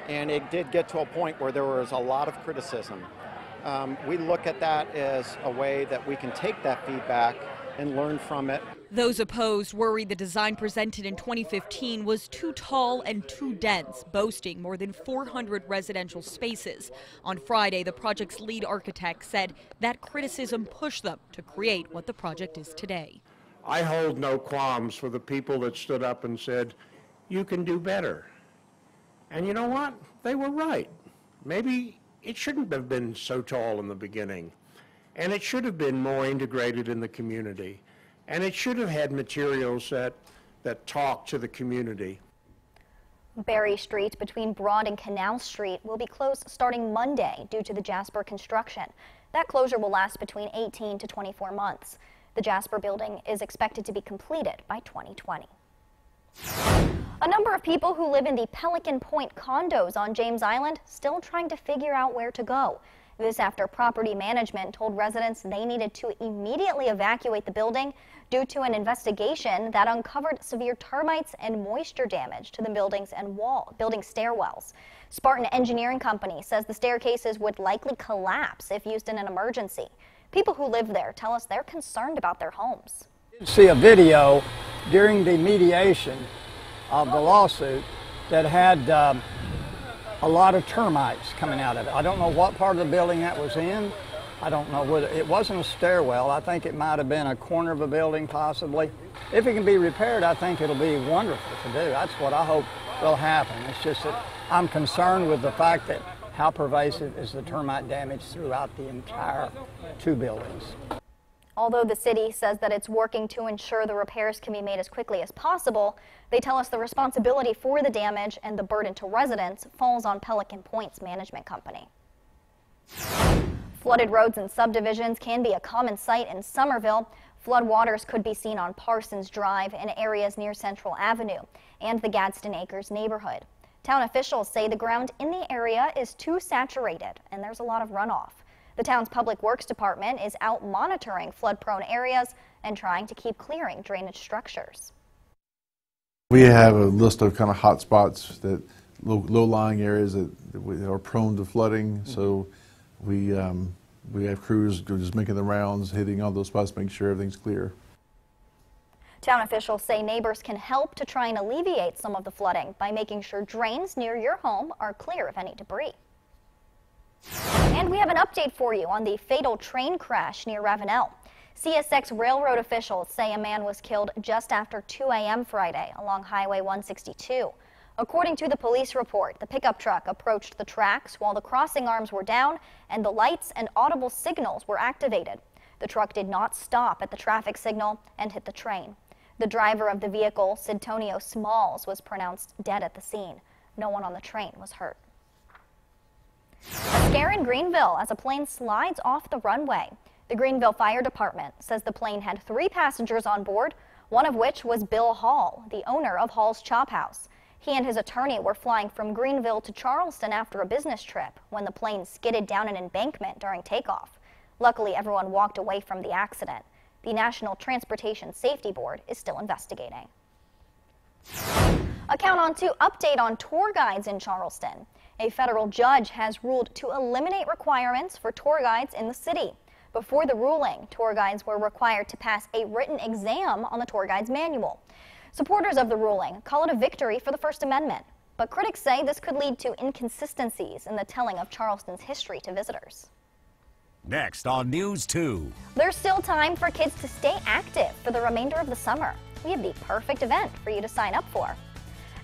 and it did get to a point where there was a lot of criticism. We look at that as a way that we can take that feedback and learn from it. Those opposed worry the design presented in 2015 was too tall and too dense, boasting more than 400 residential spaces. On Friday, the project's lead architect said that criticism pushed them to create what the project is today. I hold no qualms for the people that stood up and said, you can do better. And you know what? They were right. Maybe it shouldn't have been so tall in the beginning. And it should have been more integrated in the community. And it should have had materials that talk to the community. Berry Street between Broad and Canal Street will be closed starting Monday due to the Jasper construction. That closure will last between 18 to 24 months. The Jasper building is expected to be completed by 2020. A number of people who live in the Pelican Point condos on James Island still trying to figure out where to go. This after property management told residents they needed to immediately evacuate the building due to an investigation that uncovered severe termites and moisture damage to the buildings and building stairwells. Spartan Engineering Company says the staircases would likely collapse if used in an emergency. People who live there tell us they're concerned about their homes. See a video during the mediation of the lawsuit that had a lot of termites coming out of it. I don't know what part of the building that was in. I don't know whether it wasn't a stairwell. I think it might have been a corner of a building possibly. If it can be repaired, I think it'll be wonderful to do. That's what I hope will happen. It's just that I'm concerned with the fact that how pervasive is the termite damage throughout the entire two buildings. Although the city says that it's working to ensure the repairs can be made as quickly as possible, they tell us the responsibility for the damage and the burden to residents falls on Pelican Point's management company. Flooded roads and subdivisions can be a common sight in Somerville. Floodwaters could be seen on Parsons Drive in areas near Central Avenue and the Gadsden Acres neighborhood. Town officials say the ground in the area is too saturated and there's a lot of runoff. The town's Public Works Department is out monitoring flood-prone areas and trying to keep clearing drainage structures. We have a list of kind of hot spots, that low-lying areas that are prone to flooding. So we have crews just making the rounds, hitting all those spots, making sure everything's clear. Town officials say neighbors can help to try and alleviate some of the flooding by making sure drains near your home are clear of any debris. And we have an update for you on the fatal train crash near Ravenel. CSX railroad officials say a man was killed just after 2 a.m. Friday along Highway 162. According to the police report, the pickup truck approached the tracks while the crossing arms were down and the lights and audible signals were activated. The truck did not stop at the traffic signal and hit the train. The driver of the vehicle, Sidtonio Smalls, was pronounced dead at the scene. No one on the train was hurt. A scare in Greenville as a plane slides off the runway. The Greenville Fire Department says the plane had 3 passengers on board, one of which was Bill Hall, the owner of Hall's Chop House. He and his attorney were flying from Greenville to Charleston after a business trip when the plane skidded down an embankment during takeoff. Luckily, everyone walked away from the accident. The National Transportation Safety Board is still investigating. A count on 2 update on tour guides in Charleston. A federal judge has ruled to eliminate requirements for tour guides in the city. Before the ruling, tour guides were required to pass a written exam on the tour guide's manual. Supporters of the ruling call it a victory for the First Amendment, but critics say this could lead to inconsistencies in the telling of Charleston's history to visitors. Next on News 2. There's still time for kids to stay active for the remainder of the summer. We have the perfect event for you to sign up for.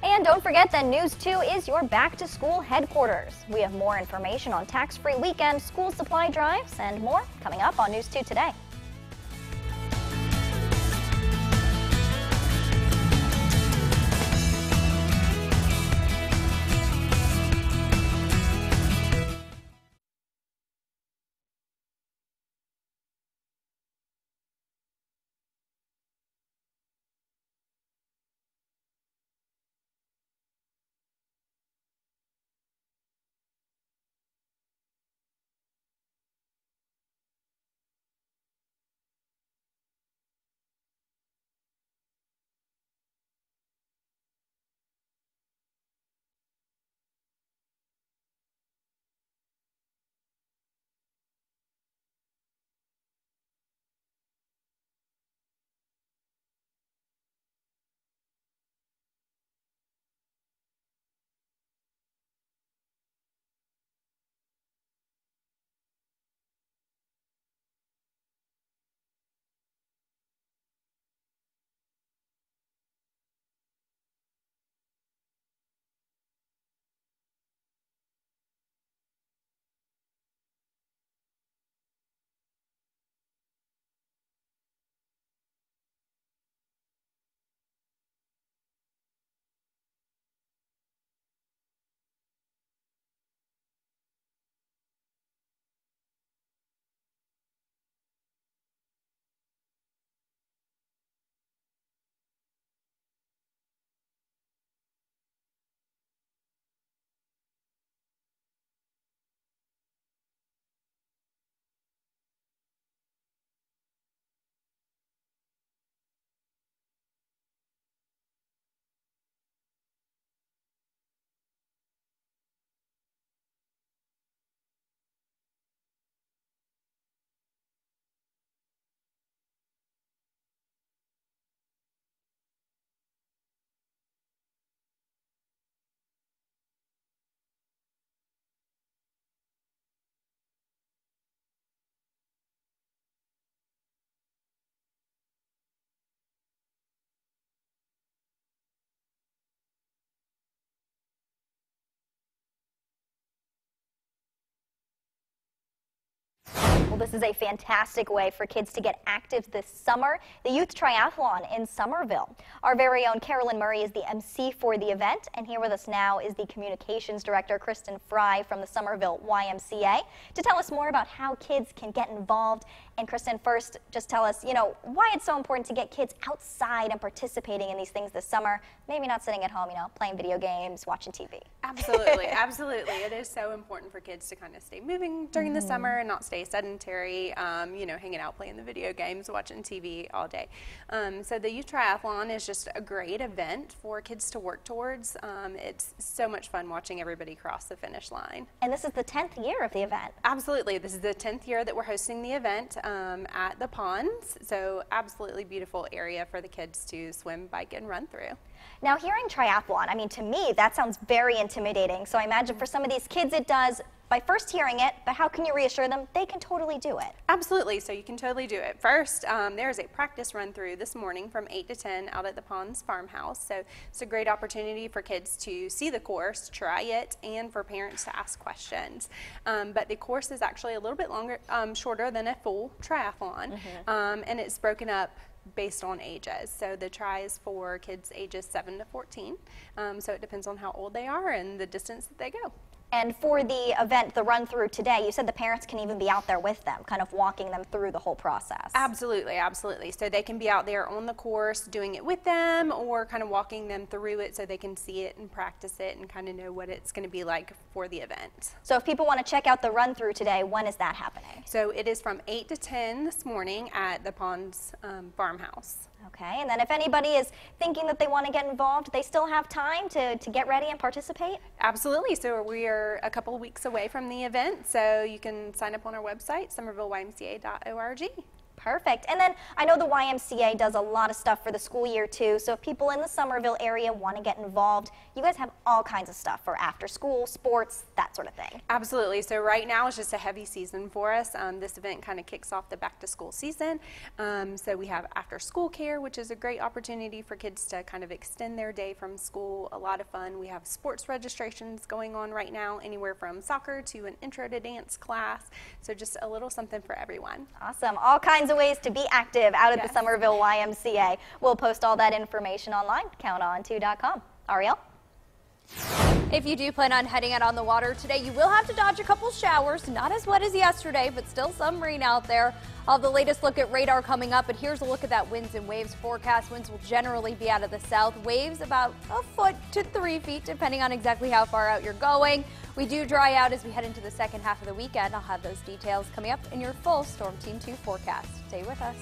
And don't forget that News 2 is your back-to-school headquarters. We have more information on tax-free weekend school supply drives and more coming up on News 2 today. this is a fantastic way for kids to get active this summer, the Youth Triathlon in Somerville. Our very own Carolyn Murray is the MC for the event, and here with us now is the Communications Director, Kristen Fry from the Somerville YMCA, to tell us more about how kids can get involved. And Kristen, first, just tell us, why it's so important to get kids outside and participating in these things this summer, maybe not sitting at home, playing video games, watching TV. Absolutely, absolutely. It is so important for kids to kind of stay moving during the summer and not stay sedentary, hanging out, playing the video games, watching TV all day. So the Youth Triathlon is just a great event for kids to work towards. It's so much fun watching everybody cross the finish line. And this is the 10th year of the event. Absolutely. This is the 10th year that we're hosting the event at the ponds. So absolutely beautiful area for the kids to swim, bike, and run through. Now, hearing triathlon, to me, that sounds very intimidating. So I imagine for some of these kids it does by first hearing it, but how can you reassure them they can totally do it? Absolutely, so you can totally do it. First, there's a practice run through this morning from 8 to 10 out at the Ponds Farmhouse. So it's a great opportunity for kids to see the course, try it, and for parents to ask questions. But the course is actually a little bit shorter than a full triathlon, and it's broken up based on ages. So the tri is for kids ages 7 to 14. So it depends on how old they are and the distance that they go. And for the event, the run through today, you said the parents can even be out there with them, kind of walking them through the whole process. Absolutely, absolutely. So they can be out there on the course doing it with them, or kind of walking them through it so they can see it and practice it and kind of know what it's going to be like for the event. So if people want to check out the run through today, when is that happening? So it is from 8 to 10 this morning at the Ponds Farmhouse. Okay, and then if anybody is thinking that they want to get involved, they still have time to get ready and participate? Absolutely. So we are a couple of weeks away from the event, so you can sign up on our website, somervilleymca.org. Perfect. And then I know the YMCA does a lot of stuff for the school year too, so if people in the Somerville area want to get involved, you guys have all kinds of stuff for after school, sports, that sort of thing. Absolutely. So right now it's just a heavy season for us. This event kind of kicks off the back to school season. So we have after school care, which is a great opportunity for kids to kind of extend their day from school. A lot of fun. We have sports registrations going on right now, anywhere from soccer to an intro to dance class. So just a little something for everyone. Awesome. All kinds of ways to be active out at the Somerville YMCA. We'll post all that information online, counton2.com. Ariel? If you do plan on heading out on the water today, you will have to dodge a couple showers. Not as wet as yesterday, but still some rain out there. I'll have the latest look at radar coming up, but here's a look at that winds and waves forecast. Winds will generally be out of the south. Waves about a foot to 3 feet, depending on exactly how far out you're going. We do dry out as we head into the second half of the weekend. I'll have those details coming up in your full Storm Team 2 forecast. Stay with us.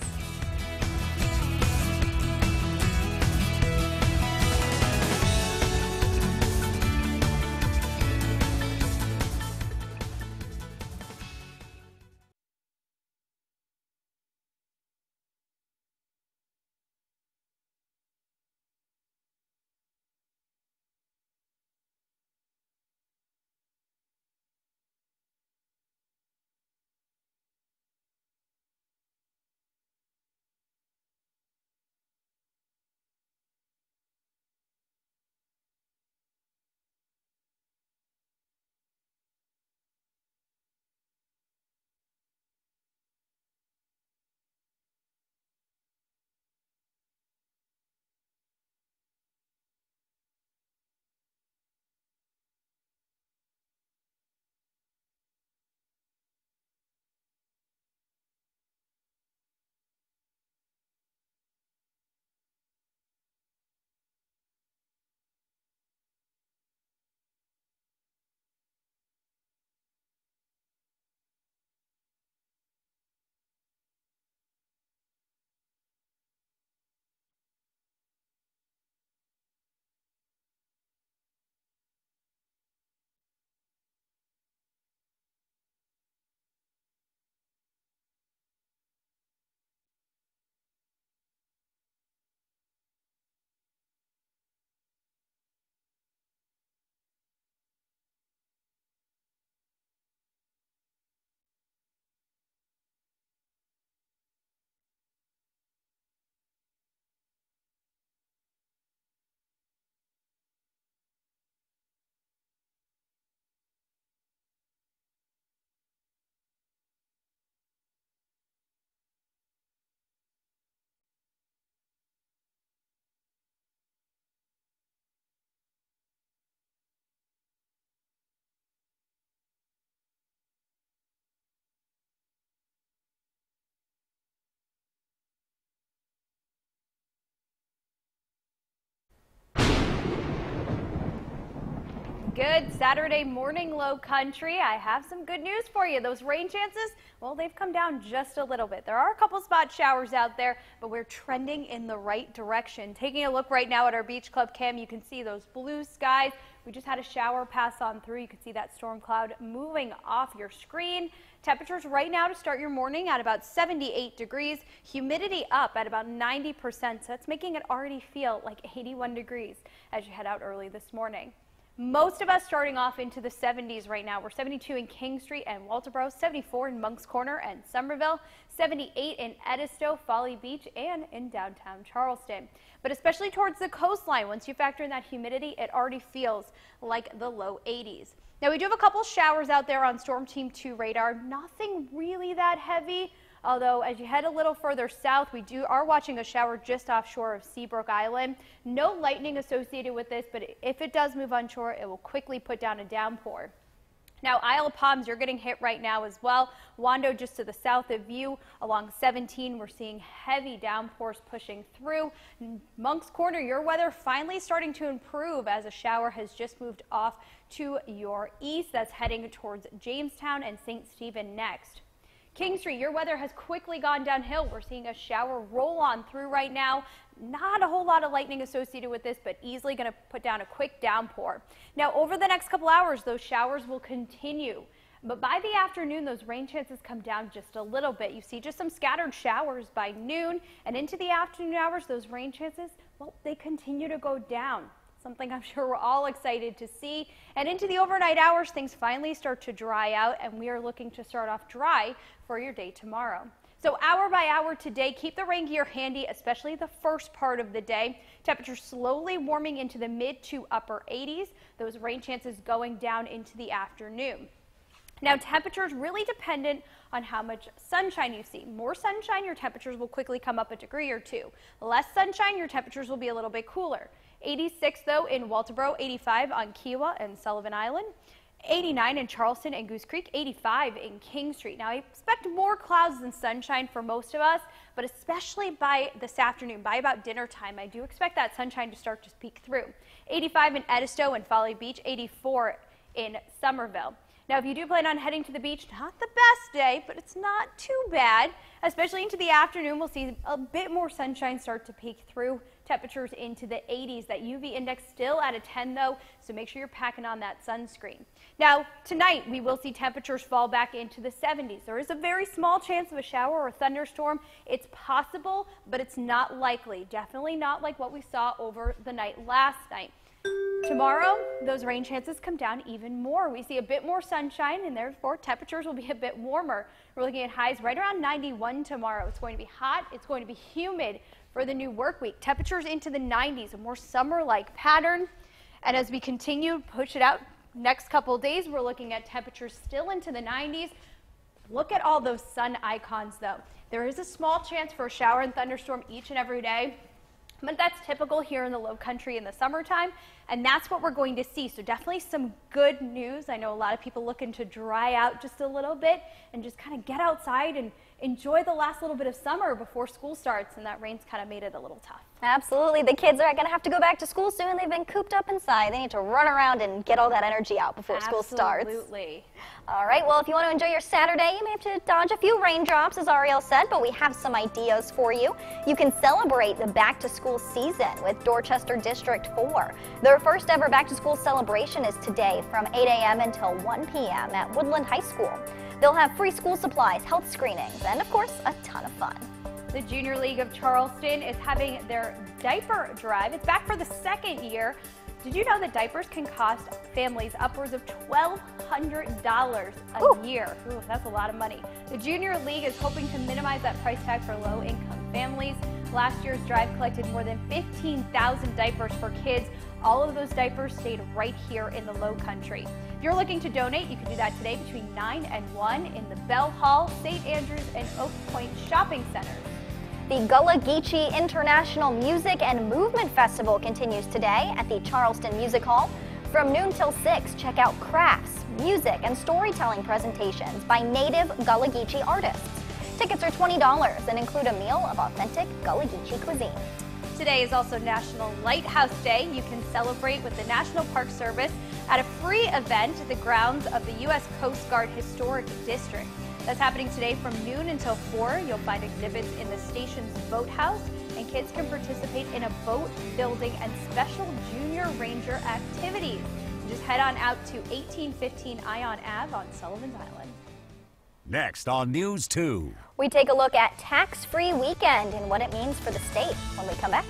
good Saturday morning, Low Country. I have some good news for you. Those rain chances, well, they've come down just a little bit. There are a couple spot showers out there, but we're trending in the right direction. Taking a look right now at our Beach Club cam, you can see those blue skies. We just had a shower pass on through. You can see that storm cloud moving off your screen. Temperatures right now to start your morning at about 78 degrees. Humidity up at about 90%, so that's making it already feel like 81 degrees as you head out early this morning. Most of us starting off into the 70s right now. We're 72 in King Street and Walterboro, 74 in Moncks Corner and Somerville, 78 in Edisto, Folly Beach, and in downtown Charleston. But especially towards the coastline, once you factor in that humidity, it already feels like the low 80s. Now, we do have a couple showers out there on Storm Team 2 radar. Nothing really that heavy. Although as you head a little further south, we are watching a shower just offshore of Seabrook Island. No lightning associated with this, but if it does move onshore, it will quickly put down a downpour. Now, Isle of Palms, you're getting hit right now as well. Wando just to the south of you. Along 17, we're seeing heavy downpours pushing through. Moncks Corner, your weather finally starting to improve as a shower has just moved off to your east. That's heading towards Jamestown and St. Stephen next. King Street, your weather has quickly gone downhill. We're seeing a shower roll on through right now. Not a whole lot of lightning associated with this, but easily going to put down a quick downpour. Now, over the next couple hours, those showers will continue. But by the afternoon, those rain chances come down just a little bit. You see just some scattered showers by noon, and into the afternoon hours, those rain chances, well, they continue to go down. Something I'm sure we're all excited to see. And into the overnight hours, things finally start to dry out, and we are looking to start off dry for your day tomorrow. So hour by hour today, keep the rain gear handy, especially the first part of the day. Temperatures slowly warming into the mid to upper 80s. Those rain chances going down into the afternoon. Now, temperatures really dependent on how much sunshine you see. More sunshine, your temperatures will quickly come up a degree or two. Less sunshine, your temperatures will be a little bit cooler. 86 though in Walterboro, 85 on Kiowa and Sullivan Island, 89 in Charleston and Goose Creek, 85 in King Street. Now, I expect more clouds than sunshine for most of us, but especially by this afternoon, by about dinner time, I do expect that sunshine to start to peek through. 85 in Edisto and Folly Beach, 84 in Somerville. Now, if you do plan on heading to the beach, not the best day, but it's not too bad. Especially into the afternoon, we'll see a bit more sunshine start to peek through. Temperatures into the 80s. That UV index still at a 10 though, so make sure you're packing on that sunscreen. Now, tonight we will see temperatures fall back into the 70s. There is a very small chance of a shower or a thunderstorm. It's possible, but it's not likely. Definitely not like what we saw over the night last night. Tomorrow, those rain chances come down even more. We see a bit more sunshine, and therefore temperatures will be a bit warmer. We're looking at highs right around 91 tomorrow. It's going to be hot. It's going to be humid for the new work week. Temperatures into the 90s, a more summer-like pattern. And as we continue to push it out next couple of days, we're looking at temperatures still into the 90s. Look at all those sun icons, though. There is a small chance for a shower and thunderstorm each and every day, but that's typical here in the Low Country in the summertime, and that's what we're going to see. So definitely some good news. I know a lot of people looking to dry out just a little bit and just kind of get outside and enjoy the last little bit of summer before school starts, and that rain's kind of made it a little tough. Absolutely. The kids are going to have to go back to school soon. They've been cooped up inside. They need to run around and get all that energy out before school starts. Absolutely. All right. Well, if you want to enjoy your Saturday, you may have to dodge a few raindrops, as Ariel said, but we have some ideas for you. You can celebrate the back-to-school season with Dorchester District 4. Their first ever back-to-school celebration is today from 8 a.m. until 1 p.m. at Woodland High School. They'll have free school supplies, health screenings, and, of course, a ton of fun. The Junior League of Charleston is having their diaper drive. It's back for the second year. Did you know that diapers can cost families upwards of $1,200 a year? Ooh, that's a lot of money. The Junior League is hoping to minimize that price tag for low-income families. Last year's drive collected more than 15,000 diapers for kids. All of those diapers stayed right here in the Low Country. If you're looking to donate, you can do that today between 9 and 1 in the Bell Hall, St. Andrews, and Oak Point shopping centers. The Gullah Geechee International Music and Movement Festival continues today at the Charleston Music Hall. From noon till 6, check out crafts, music, and storytelling presentations by native Gullah Geechee artists. Tickets are $20 and include a meal of authentic Gullah Geechee cuisine. Today is also National Lighthouse Day. You can celebrate with the National Park Service at a free event at the grounds of the U.S. Coast Guard Historic District. That's happening today from noon until 4. You'll find exhibits in the station's boathouse, and kids can participate in a boat building and special junior ranger activities. Just head on out to 1815 Ion Ave on Sullivan's Island. Next on News 2. We take a look at tax-free weekend and what it means for the state when we come back.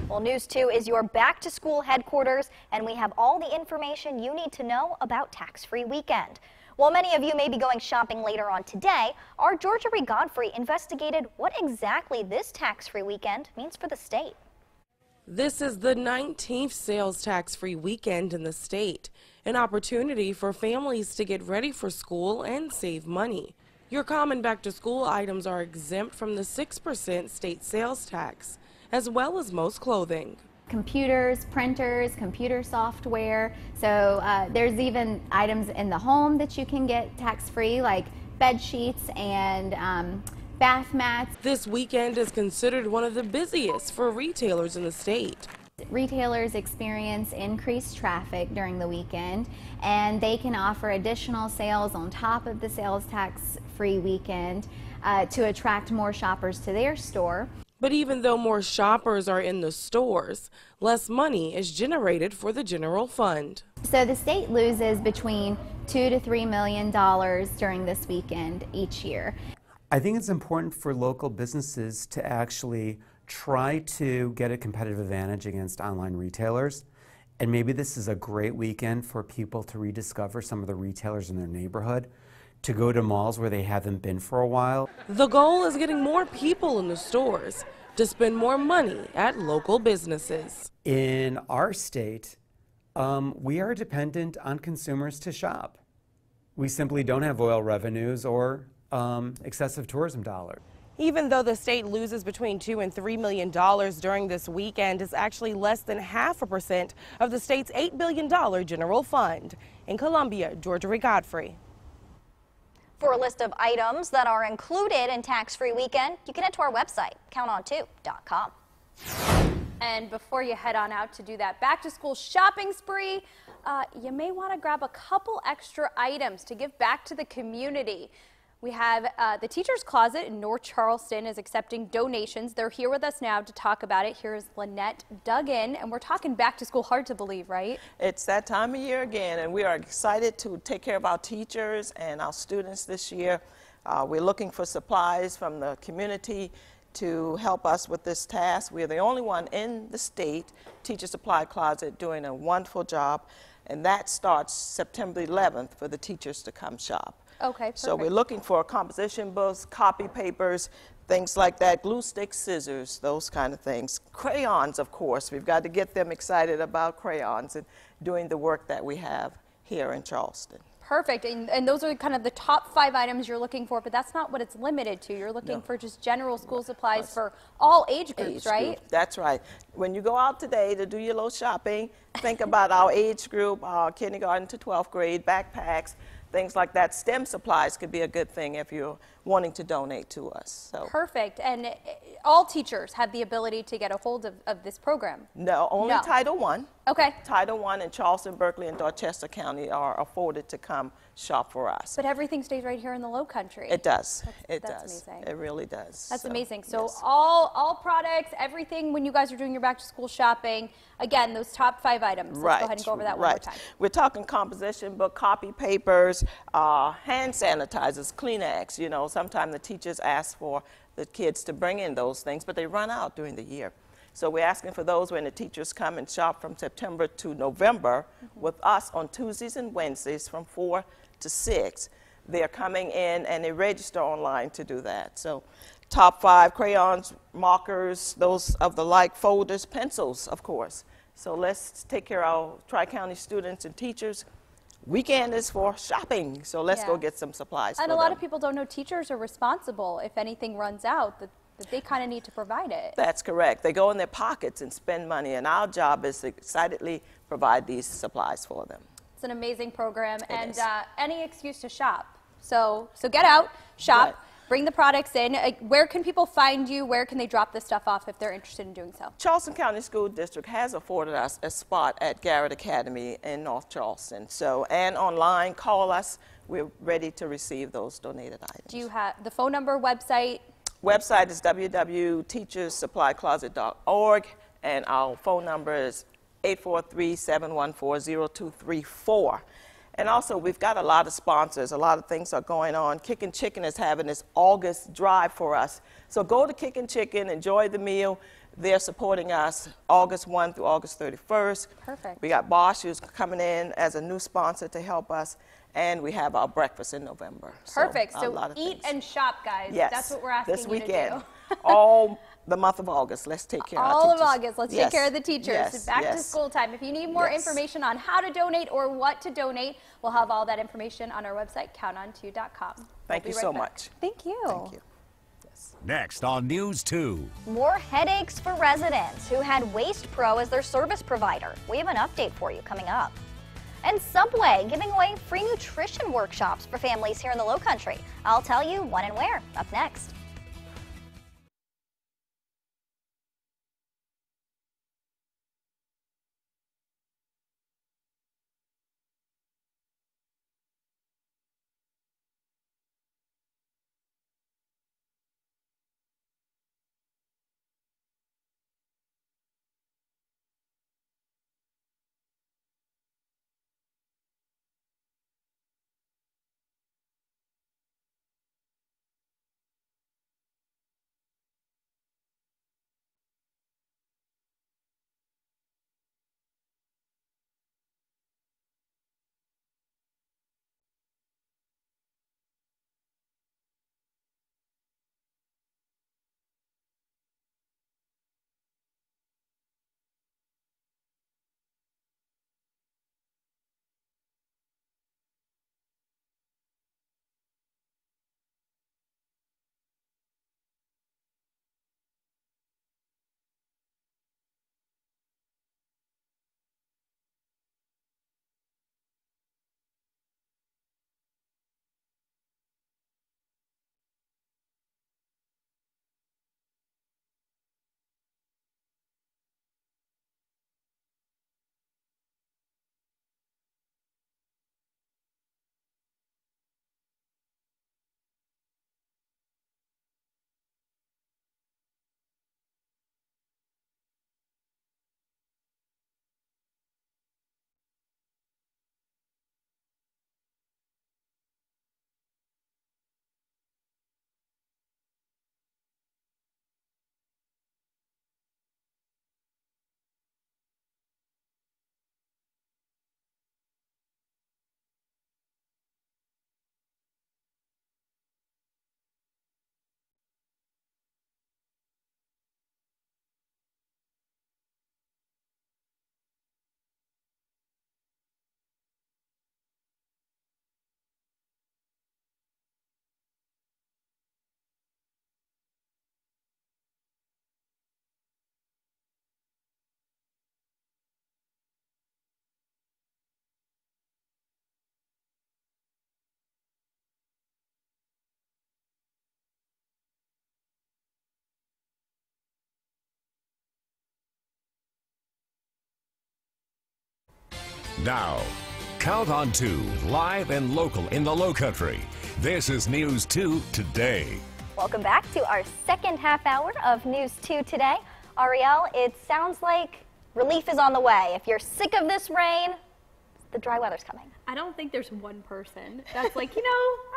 Well, News 2 is your back-to-school headquarters, and we have all the information you need to know about tax-free weekend. While many of you may be going shopping later on today, our Georgia Godfrey investigated what exactly this tax-free weekend means for the state. This is the 19th sales tax-free weekend in the state, an opportunity for families to get ready for school and save money. Your common back-to-school items are exempt from the 6% state sales tax, as well as most clothing. Computers, printers, computer software. So there's even items in the home that you can get tax-free, like bed sheets and bath mats. This weekend is considered one of the busiest for retailers in the state. Retailers experience increased traffic during the weekend, and they can offer additional sales on top of the sales tax-free weekend to attract more shoppers to their store. But even though more shoppers are in the stores, less money is generated for the general fund. So the state loses between $2 to $3 million during this weekend each year. I think it's important for local businesses to actually try to get a competitive advantage against online retailers. And maybe this is a great weekend for people to rediscover some of the retailers in their neighborhood, to go to malls where they haven't been for a while. The goal is getting more people in the stores to spend more money at local businesses. In our state, we are dependent on consumers to shop. We simply don't have oil revenues or excessive tourism dollars. Even though the state loses between $2 and $3 million during this weekend, it's actually less than 0.5% of the state's $8 billion general fund. In Columbia, Georgia Godfrey. For a list of items that are included in tax-free weekend, you can head to our website, counton2.com. And before you head on out to do that back-to-school shopping spree, you may want to grab a couple extra items to give back to the community. We have the Teacher's Closet in North Charleston is accepting donations. They're here with us now to talk about it. Here's Lynette Duggan, and we're talking back to school. Hard to believe, right? It's that time of year again, and we are excited to take care of our teachers and our students this year. We're looking for supplies from the community to help us with this task. We're the only one in the state, Teacher Supply Closet, doing a wonderful job, and that starts September 11th for the teachers to come shop. Okay, perfect. So we're looking for composition books, copy papers, things like that, glue sticks, scissors, those kind of things. Crayons, of course. We've got to get them excited about crayons and doing the work that we have here in Charleston. Perfect. And those are kind of the top 5 items you're looking for, but that's not what it's limited to. You're looking for just general school supplies for all age groups, right? That's right. When you go out today to do your little shopping, think about our age group, kindergarten to 12th grade, backpacks, things like that. STEM supplies could be a good thing if you're wanting to donate to us. So. Perfect. And all teachers have the ability to get a hold of this program? No, only Title I. Okay. Title I in Charleston, Berkeley, and Dorchester County are afforded to come shop for us. But everything stays right here in the Low Country. It does. That's does. Amazing. It really does. That's amazing. So yes. all products, everything when you guys are doing your back to school shopping, again, those top 5 items. Let's go ahead and go over that one more time. We're talking composition book, copy papers, hand sanitizers, Kleenex. You know, sometimes the teachers ask for the kids to bring in those things, but they run out during the year. So we're asking for those when the teachers come and shop from September to November with us on Tuesdays and Wednesdays from 4 to 6. They're coming in and they register online to do that. So top 5, crayons, markers, those of the like, folders, pencils, of course. So let's take care of our Tri-County students and teachers. Weekend is for shopping, so let's go get some supplies for them. And a lot of people don't know teachers are responsible if anything runs out, that they kind of need to provide it. That's correct. They go in their pockets and spend money, and our job is to excitedly provide these supplies for them. It's an amazing program, and any excuse to shop. So get out, shop, bring the products in. Where can people find you? Where can they drop this stuff off if they're interested in doing so? Charleston County School District has afforded us a spot at Garrett Academy in North Charleston. So, and online, call us. We're ready to receive those donated items. Do you have the phone number, website? Website is www.teachersupplycloset.org, and our phone number is 843-714-0234. And also, we've got a lot of sponsors. A lot of things are going on. Kickin' Chicken is having this August drive for us. So go to Kickin' Chicken, enjoy the meal. They're supporting us August 1 through August 31st. Perfect. We got Bosch who's coming in as a new sponsor to help us. And we have our breakfast in November. Perfect. So eat and shop, guys. Yes. That's what we're asking this you weekend. to do. All the month of August. Let's take care of our teachers. All of August. Let's take care of the teachers. Yes. Back to school time. If you need more information on how to donate or what to donate, we'll have all that information on our website, counton2.com. Thank you so much. Thank you. Thank you. Next on News 2. More headaches for residents who had Waste Pro as their service provider. We have an update for you coming up. And Subway giving away free nutrition workshops for families here in the Low Country. I'll tell you when and where up next. Now, Count on 2, live and local in the Lowcountry. This is News 2 Today. Welcome back to our second half hour of News 2 Today. Ariel, it sounds like relief is on the way. If you're sick of this rain, the dry weather's coming. I don't think there's one person that's like, you know,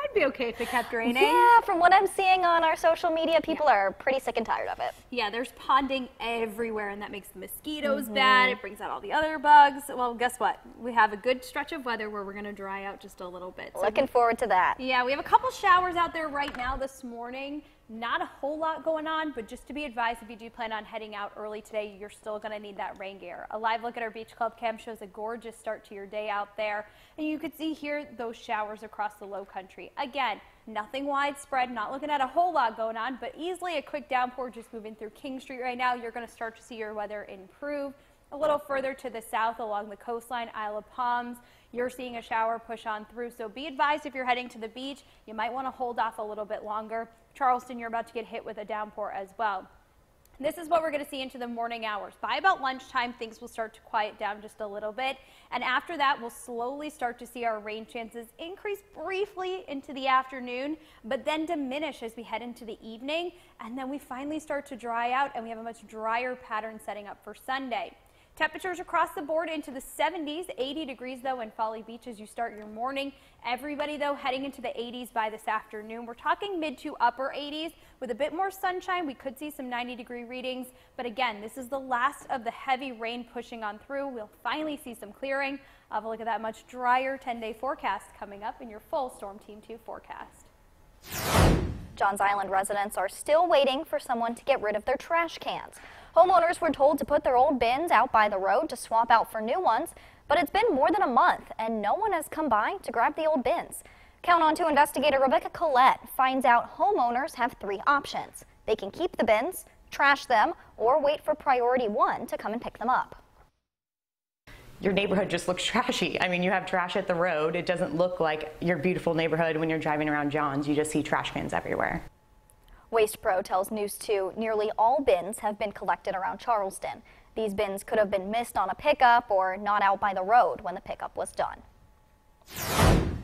I'd be okay if it kept raining. Yeah, from what I'm seeing on our social media, people are pretty sick and tired of it. Yeah, there's ponding everywhere, and that makes the mosquitoes bad. It brings out all the other bugs. Well, guess what? We have a good stretch of weather where we're going to dry out just a little bit. So Looking forward to that. Yeah, we have a couple showers out there right now this morning. Not a whole lot going on, but just to be advised, if you do plan on heading out early today, you're still going to need that rain gear. A live look at our Beach Club cam shows a gorgeous start to your day out there. And you can see here those showers across the low country. Again, nothing widespread, not looking at a whole lot going on, but easily a quick downpour just moving through King Street right now. You're going to start to see your weather improve. A little further to the south along the coastline, Isle of Palms, you're seeing a shower push on through. So be advised if you're heading to the beach, you might want to hold off a little bit longer. Charleston, you're about to get hit with a downpour as well. This is what we're going to see into the morning hours. By about lunchtime, things will start to quiet down just a little bit. And after that, we'll slowly start to see our rain chances increase briefly into the afternoon, but then diminish as we head into the evening. And then we finally start to dry out, and we have a much drier pattern setting up for Sunday. Temperatures across the board into the 70s, 80 degrees though in Folly Beach as you start your morning. Everybody though heading into the 80s by this afternoon. We're talking mid to upper 80s with a bit more sunshine. We could see some 90-degree readings, but again, this is the last of the heavy rain pushing on through. We'll finally see some clearing. Have a look at that much drier 10-day forecast coming up in your full Storm Team 2 forecast. Johns Island residents are still waiting for someone to get rid of their trash cans. Homeowners were told to put their old bins out by the road to swap out for new ones, but it's been more than a month and no one has come by to grab the old bins. Count on 2 investigator Rebecca Collette finds out homeowners have 3 options. They can keep the bins, trash them, or wait for Priority 1 to come and pick them up. Your neighborhood just looks trashy. I mean, you have trash at the road. It doesn't look like your beautiful neighborhood when you're driving around Johns. You just see trash cans everywhere. Waste Pro tells News 2 nearly all bins have been collected around Charleston. These bins could have been missed on a pickup or not out by the road when the pickup was done.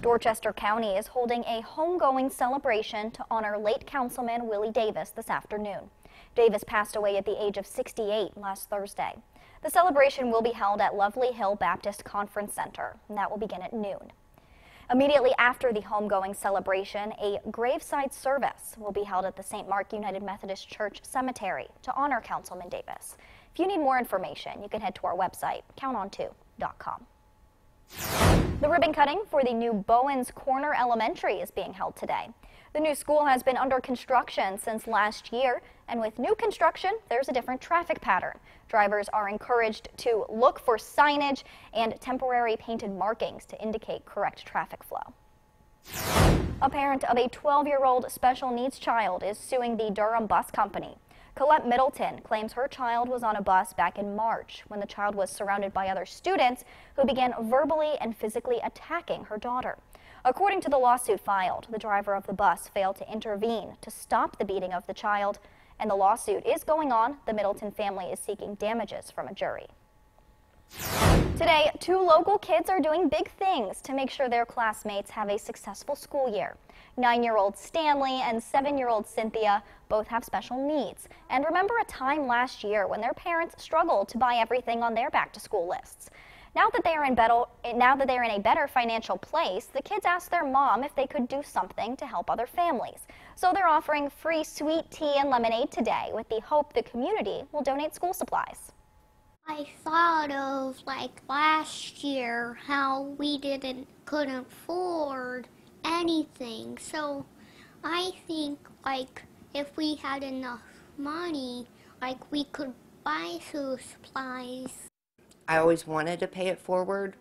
Dorchester County is holding a homegoing celebration to honor late Councilman Willie Davis this afternoon. Davis passed away at the age of 68 last Thursday. The celebration will be held at Lovely Hill Baptist Conference Center, and that will begin at noon. Immediately after the homegoing celebration, a graveside service will be held at the St. Mark United Methodist Church Cemetery to honor Councilman Davis. If you need more information, you can head to our website, counton2.com. The ribbon cutting for the new Bowens Corner Elementary is being held today. The new school has been under construction since last year, and with new construction, there's a different traffic pattern. Drivers are encouraged to look for signage and temporary painted markings to indicate correct traffic flow. A parent of a 12-year-old special needs child is suing the Durham Bus Company. Colette Middleton claims her child was on a bus back in March when the child was surrounded by other students who began verbally and physically attacking her daughter. According to the lawsuit filed, the driver of the bus failed to intervene to stop the beating of the child, and the lawsuit is going on. The Middleton family is seeking damages from a jury. Today, 2 local kids are doing big things to make sure their classmates have a successful school year. 9-year-old Stanley and 7-year-old Cynthia both have special needs and remember a time last year when their parents struggled to buy everything on their back-to-school lists. Now that they are in a better financial place, the kids asked their mom if they could do something to help other families. So they're offering free sweet tea and lemonade today with the hope the community will donate school supplies. I thought of like last year how we couldn't afford anything. So I think like if we had enough money, like we could buy school supplies. I always wanted to pay it forward,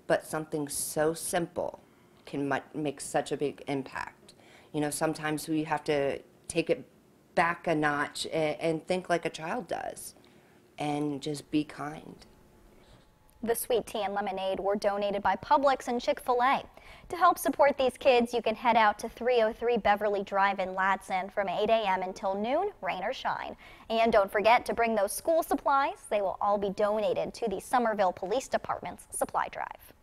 but something so simple can make such a big impact. You know, sometimes we have to take it back a notch and think like a child does and just be kind. The sweet tea and lemonade were donated by Publix and Chick-fil-A. To help support these kids, you can head out to 303 Beverly Drive in Ladson from 8 a.m. until noon, rain or shine. And don't forget to bring those school supplies. They will all be donated to the Somerville Police Department's supply drive.